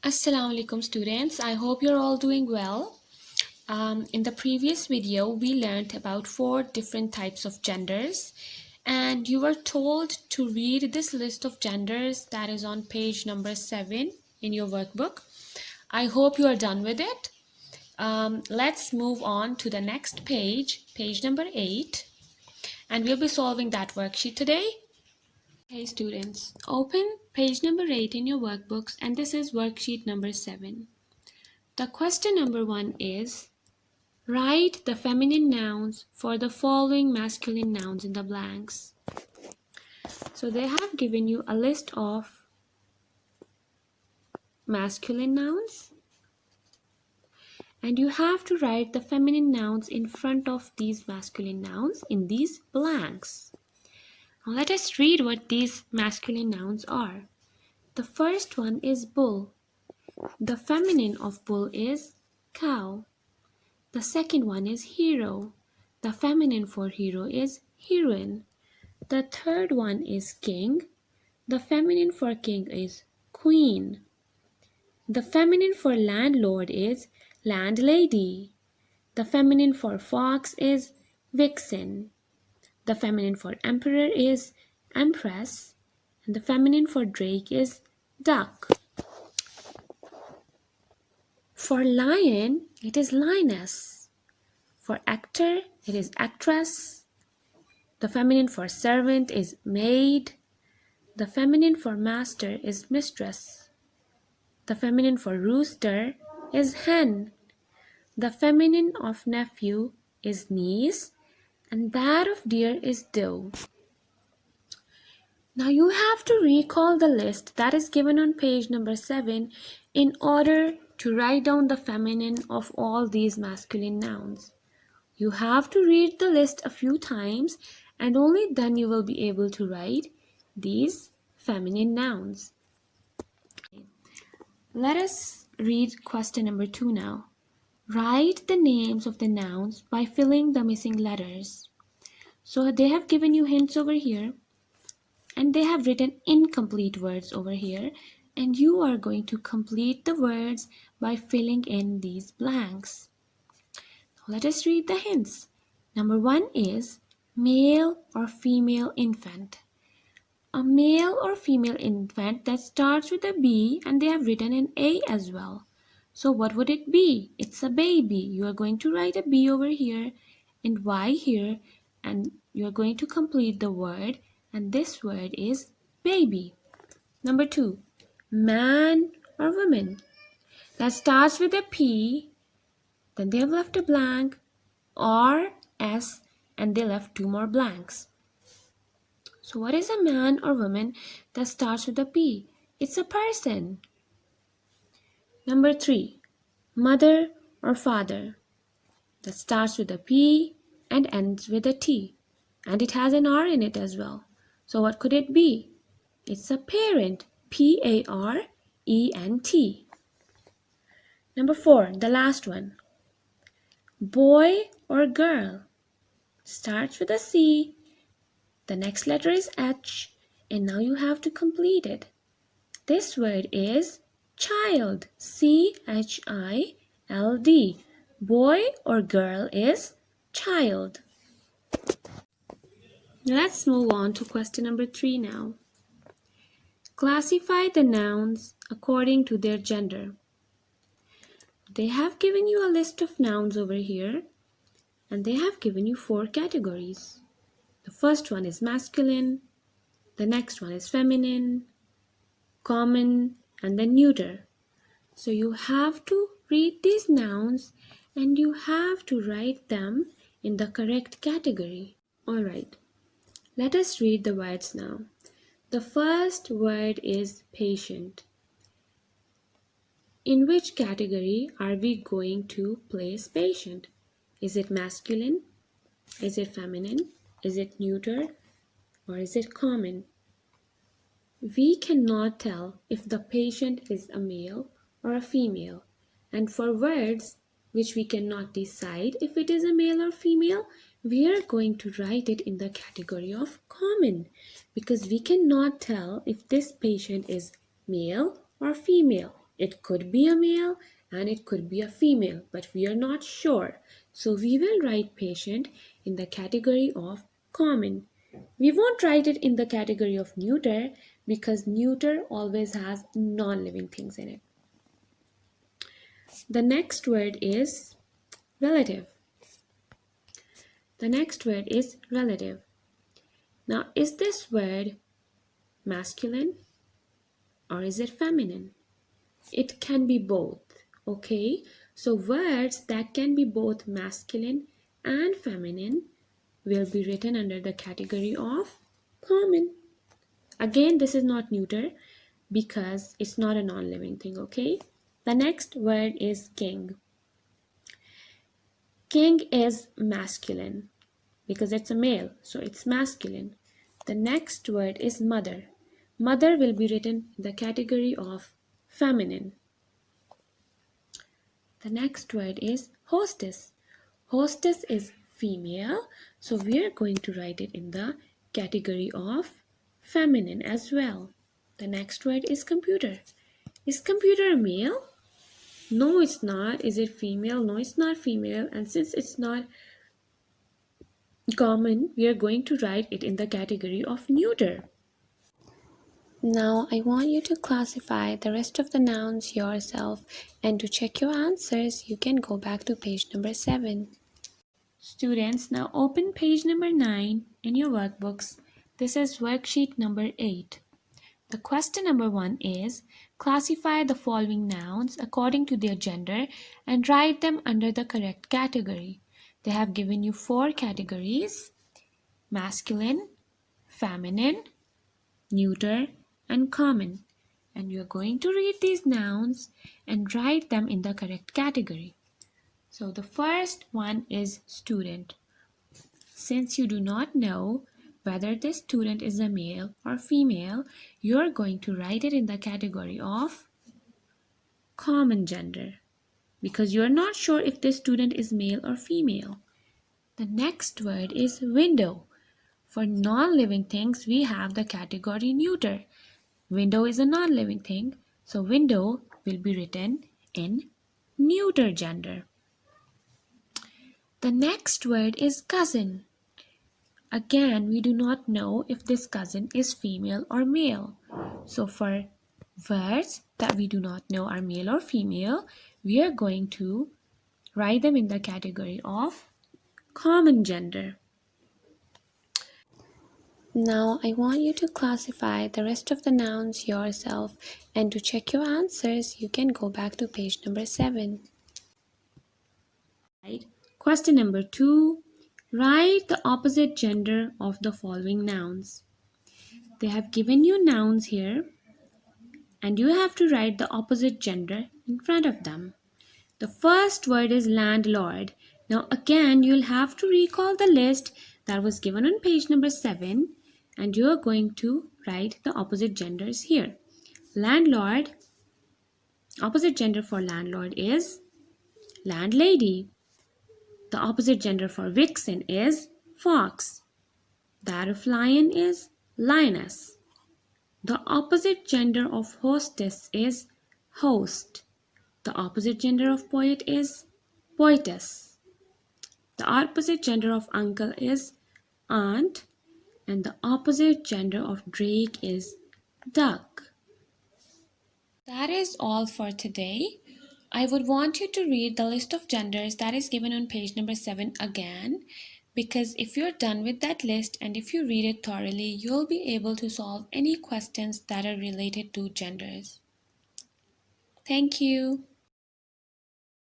Assalamu alaikum students. I hope you're all doing well. In the previous video, we learned about 4 different types of genders, and you were told to read this list of genders that is on page number 7 in your workbook. I hope you are done with it. Let's move on to the next page, page number 8, and we'll be solving that worksheet today. Hey students, open page number 8 in your workbooks, and this is worksheet number 7. The question number 1 is, write the feminine nouns for the following masculine nouns in the blanks. So they have given you a list of masculine nouns, and you have to write the feminine nouns in front of these masculine nouns in these blanks. Now let us read what these masculine nouns are. The first one is bull. The feminine of bull is cow. The second one is hero. The feminine for hero is heroine. The third one is king. The feminine for king is queen. The feminine for landlord is landlady. The feminine for fox is vixen. The feminine for emperor is empress. And the feminine for drake is duck. For lion, it is lioness. For actor, it is actress. The feminine for servant is maid. The feminine for master is mistress. The feminine for rooster is hen. The feminine of nephew is niece. And that of deer is doe. Now you have to recall the list that is given on page number 7 in order to write down the feminine of all these masculine nouns. You have to read the list a few times, and only then you will be able to write these feminine nouns. Let us read question number 2 now. Write the names of the nouns by filling the missing letters. So they have given you hints over here, and they have written incomplete words over here, and you are going to complete the words by filling in these blanks. Let us read the hints. Number 1 is male or female infant. A male or female infant that starts with a B, and they have written an A as well. So what would it be? It's a baby. You are going to write a B over here and Y here, and you are going to complete the word, and this word is baby. Number 2, man or woman. That starts with a P, then they have left a blank, or S, and they left 2 more blanks. So what is a man or woman that starts with a P? It's a person. Number 3, mother or father. That starts with a P and ends with a T. And it has an R in it as well. So what could it be? It's a parent. P-A-R-E-N-T. Number 4, the last one. Boy or girl. Starts with a C. The next letter is H, and now you have to complete it. This word is child. C-H-I-L-D. Boy or girl is child. Let's move on to question number 3 now. Classify the nouns according to their gender. They have given you a list of nouns over here, and they have given you 4 categories. The first one is masculine, the next one is feminine, common, and then neuter. So you have to read these nouns and you have to write them in the correct category. Alright, let us read the words now. The first word is patient. In which category are we going to place patient? Is it masculine? Is it feminine? Is it neuter? Or is it common? We cannot tell if the patient is a male or a female. And for words which we cannot decide if it is a male or female, we are going to write it in the category of common, because we cannot tell if this patient is male or female. It could be a male and it could be a female, but we are not sure. So we will write patient in the category of common. We won't write it in the category of neuter because neuter always has non-living things in it. The next word is relative. The next word is relative. Now, is this word masculine or is it feminine? It can be both. Okay, so words that can be both masculine and feminine will be written under the category of common. Again, this is not neuter because it's not a non-living thing. Okay, the next word is king. King is masculine because it's a male, so it's masculine. The next word is mother. Mother will be written in the category of feminine. The next word is hostess. Hostess is female, so we are going to write it in the category of feminine as well. The next word is computer. Is computer a male? No, it's not. Is it female? No, it's not female. And since it's not common, we are going to write it in the category of neuter. Now I want you to classify the rest of the nouns yourself, and to check your answers you can go back to page number 7. Students, now open page number 9 in your workbooks. This is worksheet number 8. The question number 1 is classify the following nouns according to their gender and write them under the correct category. They have given you 4 categories: masculine, feminine, neuter, and common. And you are going to read these nouns and write them in the correct category. So the first one is student. Since you do not know whether this student is a male or female, you are going to write it in the category of common gender because you are not sure if this student is male or female. The next word is window. For non-living things, we have the category neuter. Window is a non-living thing, so window will be written in neuter gender. The next word is cousin. Again, we do not know if this cousin is female or male. So for words that we do not know are male or female, we are going to write them in the category of common gender. Now I want you to classify the rest of the nouns yourself, and to check your answers you can go back to page number 7. Right. Question number 2. Write the opposite gender of the following nouns. They have given you nouns here and you have to write the opposite gender in front of them. The first word is landlord. Now again you'll have to recall the list that was given on page number 7 and you are going to write the opposite genders here. Landlord, opposite gender for landlord is landlady. The opposite gender for vixen is fox. That of lion is lioness. The opposite gender of hostess is host. The opposite gender of poet is poetess. The opposite gender of uncle is aunt. And the opposite gender of drake is duck. That is all for today. I would want you to read the list of genders that is given on page number 7 again, because if you're done with that list and if you read it thoroughly, you'll be able to solve any questions that are related to genders. Thank you.